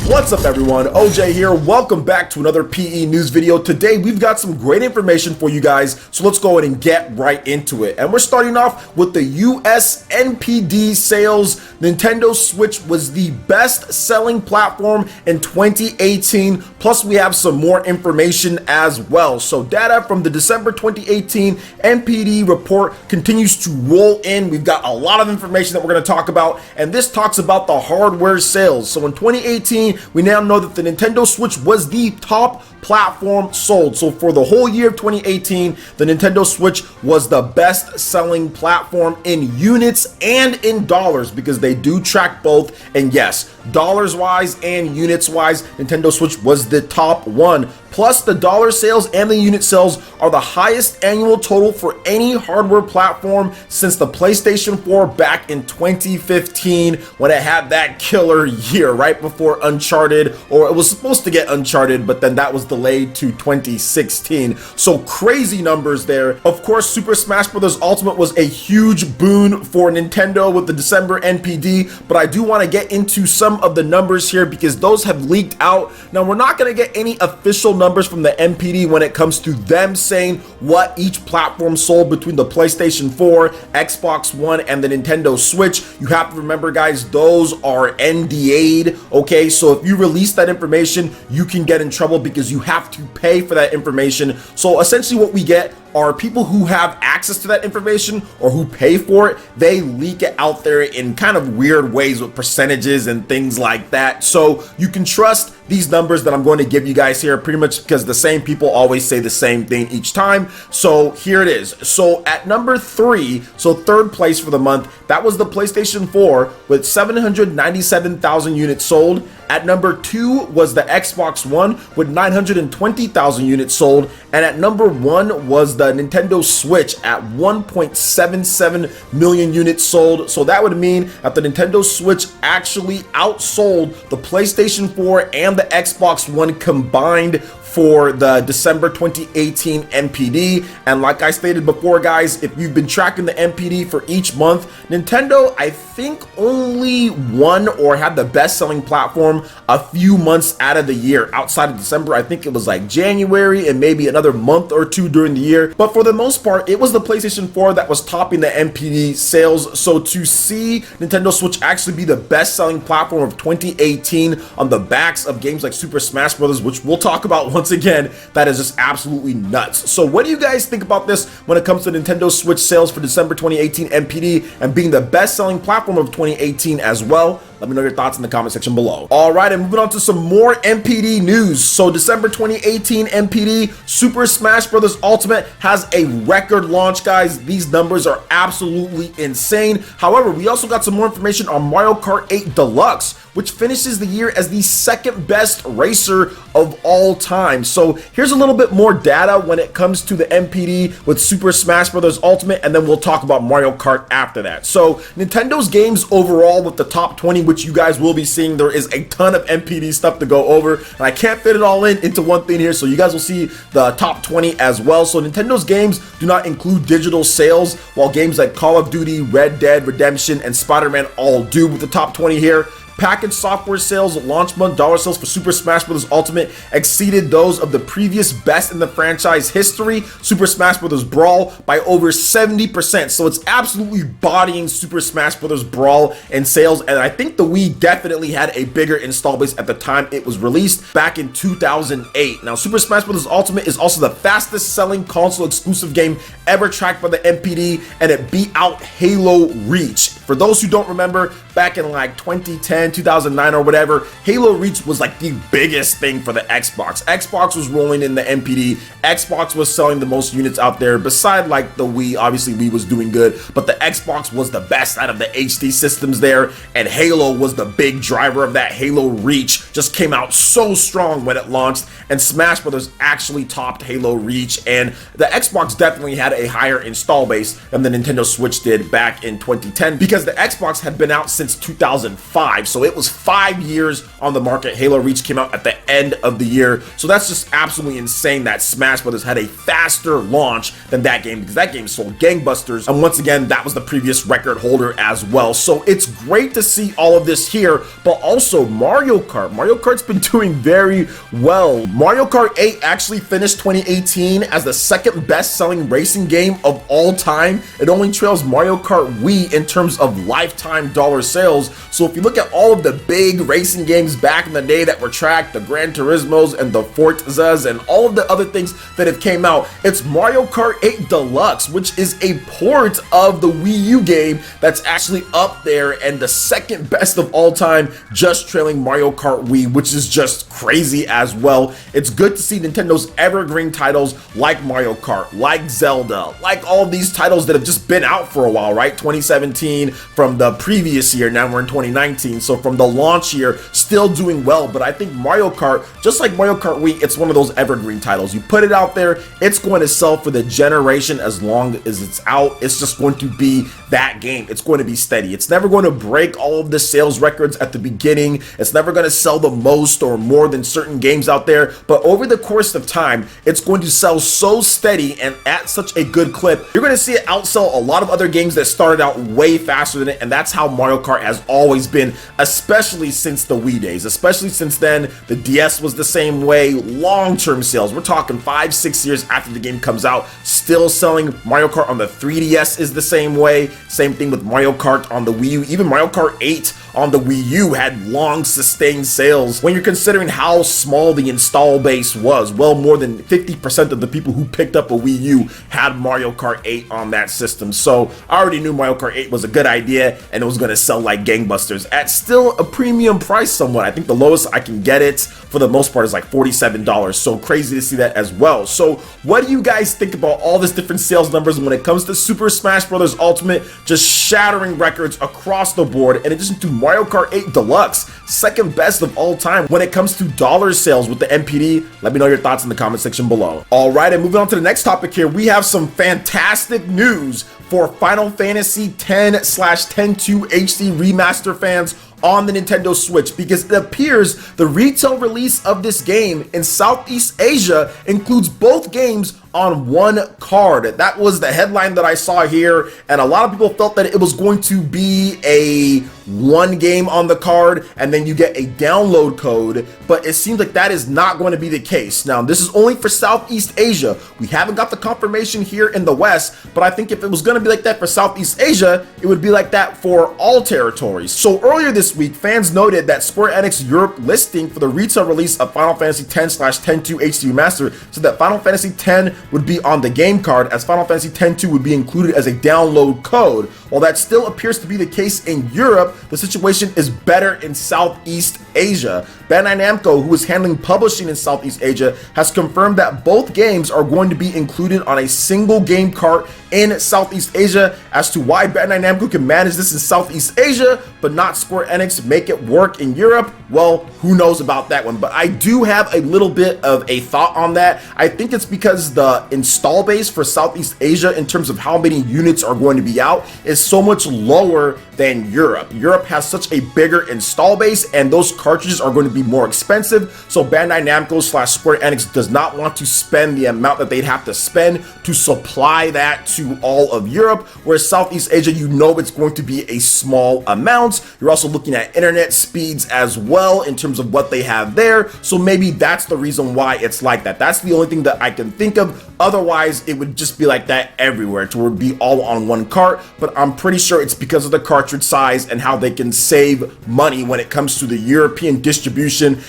What's up everyone, OJ here. Welcome back to another PE news video. Today we've got some great information for you guys, so let's go ahead and get right into it. And we're starting off with the US NPD sales. Nintendo Switch was the best selling platform in 2018, plus we have some more information as well. So data from the December 2018 NPD report continues to roll in. We've got a lot of information that we're going to talk about, and this talks about the hardware sales. So in 2018, we now know that the Nintendo Switch was the top platform sold. So for the whole year of 2018, the Nintendo Switch was the best selling platform in units and in dollars, because they do track both. And yes, dollars wise and units wise, Nintendo Switch was the top one. Plus, the dollar sales and the unit sales are the highest annual total for any hardware platform since the PlayStation 4 back in 2015, when it had that killer year right before Uncharted, or it was supposed to get Uncharted, but then that was delayed to 2016. So crazy numbers there. Of course, Super Smash Bros. Ultimate was a huge boon for Nintendo with the December NPD, but I do want to get into some of the numbers here because those have leaked out. Now, we're not going to get any official numbers from the NPD when it comes to them saying what each platform sold between the PlayStation 4, Xbox One, and the Nintendo Switch. You have to remember, guys, those are NDA'd, okay? So if you release that information, you can get in trouble because you have to pay for that information. So essentially what we get are people who have access to that information or who pay for it, they leak it out there in kind of weird ways with percentages and things like that. So you can trust these numbers that I'm going to give you guys here pretty much because the same people always say the same thing each time. So here it is. So at number 3, so third place for the month, that was the PlayStation 4 with 797,000 units sold. At number 2 was the Xbox One with 920,000 units sold. And at number 1 was the Nintendo Switch at 1.77 million units sold. So that would mean that the Nintendo Switch actually outsold the PlayStation 4 and the Xbox One combined for the December 2018 NPD. And like I stated before, guys, if you've been tracking the NPD for each month, Nintendo, I think, only won or had the best selling platform a few months out of the year. Outside of December, I think it was like January and maybe another month or two during the year. But for the most part, it was the PlayStation 4 that was topping the NPD sales. So to see Nintendo Switch actually be the best selling platform of 2018 on the backs of games like Super Smash Bros., which we'll talk about once again, that is just absolutely nuts. So what do you guys think about this when it comes to Nintendo Switch sales for December 2018 NPD and being the best selling platform of 2018 as well? Let me know your thoughts in the comment section below. All right, and moving on to some more NPD news. So December 2018 NPD, Super Smash Bros. Ultimate has a record launch, guys. These numbers are absolutely insane. However, we also got some more information on Mario Kart 8 Deluxe, which finishes the year as the second best racer of all time. So here's a little bit more data when it comes to the NPD with Super Smash Bros. Ultimate, and then we'll talk about Mario Kart after that. So Nintendo's games overall with the top 20, which you guys will be seeing, there is a ton of NPD stuff to go over, and I can't fit it all into one thing here, so you guys will see the top 20 as well. So Nintendo's games do not include digital sales, while games like Call of Duty, Red Dead Redemption, and Spider-Man all do with the top 20 here. Packaged software sales, launch month dollar sales for Super Smash Bros. Ultimate exceeded those of the previous best in the franchise history, Super Smash Bros. Brawl, by over 70%. So it's absolutely bodying Super Smash Bros. Brawl in sales, and I think the Wii definitely had a bigger install base at the time it was released back in 2008. Now, Super Smash Bros. Ultimate is also the fastest selling console exclusive game ever tracked by the NPD, and it beat out Halo Reach. For those who don't remember, back in like 2010, 2009 or whatever, Halo Reach was like the biggest thing for the Xbox. Xbox was rolling in the NPD. Xbox was selling the most units out there beside like the Wii. Obviously Wii was doing good, but the Xbox was the best out of the HD systems there, and Halo was the big driver of that. Halo Reach just came out so strong when it launched, and Smash Brothers actually topped Halo Reach, and the Xbox definitely had a higher install base than the Nintendo Switch did back in 2010 because the Xbox had been out since 2005. So So it was 5 years on the market. Halo Reach came out at the end of the year. So that's just absolutely insane that Smash Brothers had a faster launch than that game, because that game sold gangbusters. And once again, that was the previous record holder as well. So it's great to see all of this here, but also Mario Kart. Mario Kart's been doing very well. Mario Kart 8 actually finished 2018 as the second best-selling racing game of all time. It only trails Mario Kart Wii in terms of lifetime dollar sales. So if you look at all of the big racing games back in the day that were tracked, the Gran Turismos and the Forzas and all of the other things that have came out, it's Mario Kart 8 Deluxe, which is a port of the Wii U game that's actually up there and the second best of all time, just trailing Mario Kart Wii, which is just crazy as well. It's good to see Nintendo's evergreen titles like Mario Kart, like Zelda, like all of these titles that have just been out for a while, right? 2017 from the previous year, now we're in 2019, so from the launch year, still doing well. But I think Mario Kart, just like Mario Kart Wii, it's one of those evergreen titles. You put it out there, it's going to sell for the generation as long as it's out. It's just going to be that game. It's going to be steady. It's never going to break all of the sales records at the beginning. It's never going to sell the most or more than certain games out there, but over the course of time, it's going to sell so steady and at such a good clip. You're going to see it outsell a lot of other games that started out way faster than it, and that's how Mario Kart has always been, especially since the Wii days. Especially since then, the DS was the same way. Long-term sales, we're talking 5-6 years after the game comes out, still selling. Mario Kart on the 3DS is the same way. Same thing with Mario Kart on the Wii U. Even Mario Kart 8 on the Wii U had long sustained sales. When you're considering how small the install base was, well more than 50% of the people who picked up a Wii U had Mario Kart 8 on that system. So I already knew Mario Kart 8 was a good idea and it was going to sell like gangbusters at still a premium price somewhat. I think the lowest I can get it for the most part is like $47. So crazy to see that as well. So what do you guys think about all these different sales numbers when it comes to Super Smash Bros. Ultimate just shattering records across the board, in addition to Mario Kart 8 Deluxe, second best of all time when it comes to dollar sales with the NPD? Let me know your thoughts in the comment section below. All right, and moving on to the next topic here, we have some fantastic news for Final Fantasy X/10-2 HD Remaster fans on the Nintendo Switch, because it appears the retail release of this game in Southeast Asia includes both games on one card. That was the headline that I saw here, and a lot of people felt that it was going to be a one game on the card and then you get a download code, but it seems like that is not going to be the case. Now, this is only for Southeast Asia. We haven't got the confirmation here in the West, but I think if it was going to be like that for Southeast Asia, it would be like that for all territories. So earlier this week, fans noted that Square Enix Europe listing for the retail release of Final Fantasy X/10-2 HD Remaster said that Final Fantasy X would be on the game card, as Final Fantasy X-2 would be included as a download code. While that still appears to be the case in Europe, the situation is better in Southeast Asia. Bandai Namco, who is handling publishing in Southeast Asia, has confirmed that both games are going to be included on a single game cart in Southeast Asia. As to why Bandai Namco can manage this in Southeast Asia but not Square Enix make it work in Europe, well, who knows about that one. But I do have a little bit of a thought on that. I think it's because the install base for Southeast Asia in terms of how many units are going to be out is so much lower than Europe. Europe has such a bigger install base and those cartridges are going to be more expensive, so Bandai Namco / Square Enix does not want to spend the amount that they'd have to spend to supply that to all of Europe, whereas Southeast Asia, you know it's going to be a small amount. You're also looking at internet speeds as well in terms of what they have there, so maybe that's the reason why it's like that. That's the only thing that I can think of. Otherwise, it would just be like that everywhere, to where it would be all on one cart, but I'm pretty sure it's because of the cartridge size and how they can save money when it comes to the European distribution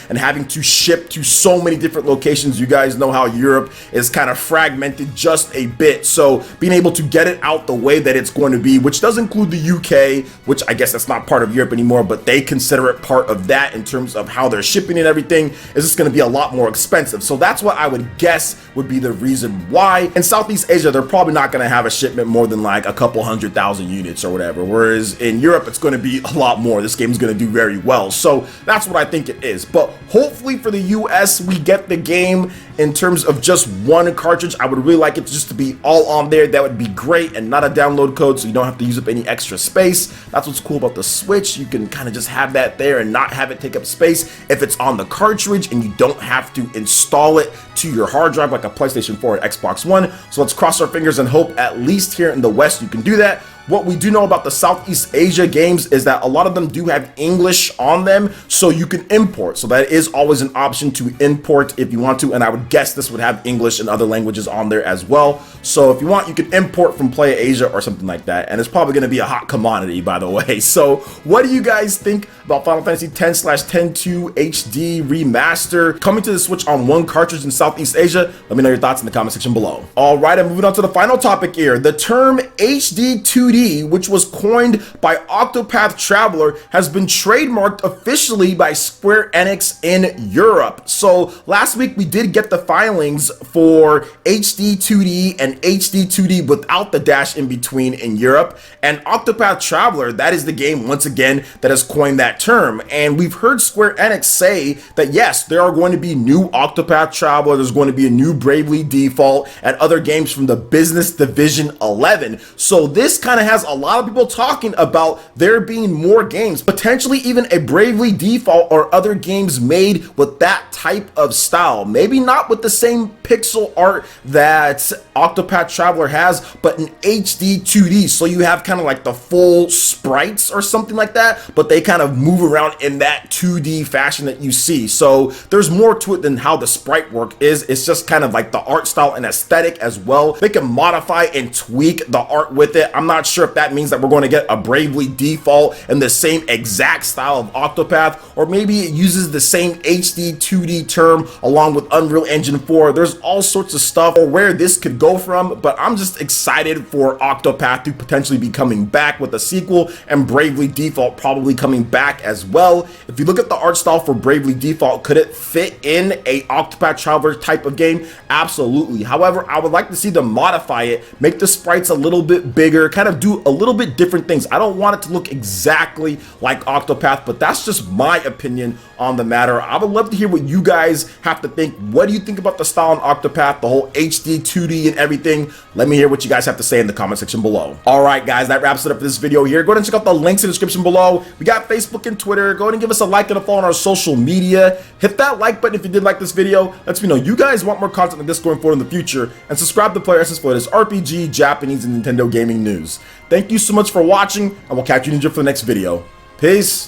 and having to ship to so many different locations. You guys know how Europe is kind of fragmented just a bit, so being able to get it out the way that it's going to be, which does include the UK, which I guess that's not part of Europe anymore, but they consider it part of that in terms of how they're shipping and everything, is just going to be a lot more expensive. So that's what I would guess would be the reason why. In Southeast Asia, they're probably not going to have a shipment more than like a couple 100,000 units or whatever, whereas in Europe it's going to be a lot more. This game is going to do very well, so that's what I think it is. But hopefully for the US we get the game in terms of just one cartridge. I would really like it just to be all on there. That would be great, and not a download code, so you don't have to use up any extra space. That's what's cool about the Switch. You can kind of just have that there and not have it take up space if it's on the cartridge, and you don't have to install it to your hard drive like a PlayStation 4 or Xbox One. So let's cross our fingers and hope at least here in the West you can do that. What we do know about the Southeast Asia games is that a lot of them do have English on them, so you can import. So that is always an option to import if you want to, and I would guess this would have English and other languages on there as well. So if you want, you can import from PlayerAsia or something like that, and it's probably going to be a hot commodity, by the way. So what do you guys think about Final Fantasy X/10-2 HD Remaster coming to the Switch on one cartridge in Southeast Asia? Let me know your thoughts in the comment section below. All right, and moving on to the final topic here. The term HD 2D, which was coined by Octopath Traveler, has been trademarked officially by Square Enix in Europe. So last week we did get the filings for HD 2D and HD 2D without the dash in between in Europe, and Octopath Traveler, that is the game once again that has coined that term. And we've heard Square Enix say that yes, there are going to be new Octopath Traveler, there's going to be a new Bravely Default, and other games from the Business Division 11. So this kind of has a lot of people talking about there being more games, potentially even a Bravely Default or other games made with that type of style. Maybe not with the same pixel art that Octopath Traveler has, but in HD 2D. So you have kind of like the full sprites or something like that, but they kind of move around in that 2D fashion that you see. So there's more to it than how the sprite work is. It's just kind of like the art style and aesthetic as well. They can modify and tweak the art with it. I'm not sure if that means that we're going to get a Bravely Default in the same exact style of Octopath, or maybe it uses the same HD 2D term along with Unreal Engine 4. There's all sorts of stuff or where this could go from, but I'm just excited for Octopath to potentially be coming back with a sequel, and Bravely Default probably coming back as well. If you look at the art style for Bravely Default, could it fit in a Octopath Traveler type of game? Absolutely. However, I would like to see them modify it, make the sprites a little bit bigger, kind of do a little bit different things. I don't want it to look exactly like Octopath, but that's just my opinion on the matter. I would love to hear what you guys have to think. What do you think about the style on Octopath, the whole HD 2D and everything? Let me hear what you guys have to say in the comment section below. All right, guys, that wraps it up for this video here. Go ahead and check out the links in the description below. We got Facebook and Twitter. Go ahead and give us a like and a follow on our social media. Hit that like button if you did like this video. Lets me know you guys want more content like this going forward in the future, and subscribe to PlayerEssence for this RPG, Japanese, and Nintendo gaming news. Thank you so much for watching, and we'll catch you in for the next video. Peace.